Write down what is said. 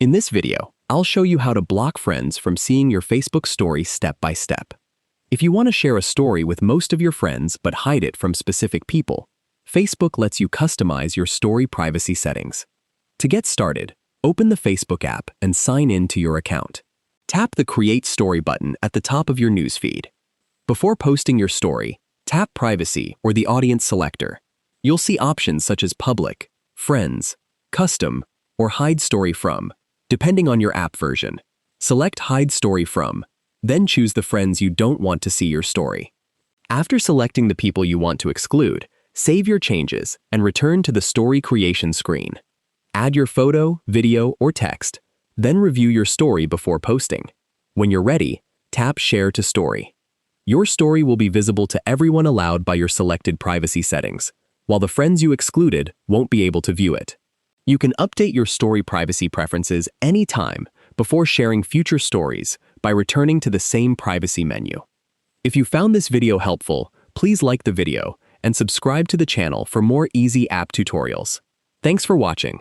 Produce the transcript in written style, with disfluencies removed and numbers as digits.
In this video, I'll show you how to block friends from seeing your Facebook story step by step. If you want to share a story with most of your friends but hide it from specific people, Facebook lets you customize your story privacy settings. To get started, open the Facebook app and sign in to your account. Tap the Create Story button at the top of your newsfeed. Before posting your story, tap Privacy or the Audience selector. You'll see options such as Public, Friends, Custom, or Hide Story From, depending on your app version. Select Hide Story From, then choose the friends you don't want to see your story. After selecting the people you want to exclude, save your changes and return to the story creation screen. Add your photo, video, or text, then review your story before posting. When you're ready, tap Share to Story. Your story will be visible to everyone allowed by your selected privacy settings, while the friends you excluded won't be able to view it. You can update your story privacy preferences anytime before sharing future stories by returning to the same privacy menu. If you found this video helpful, please like the video and subscribe to the channel for more easy app tutorials. Thanks for watching.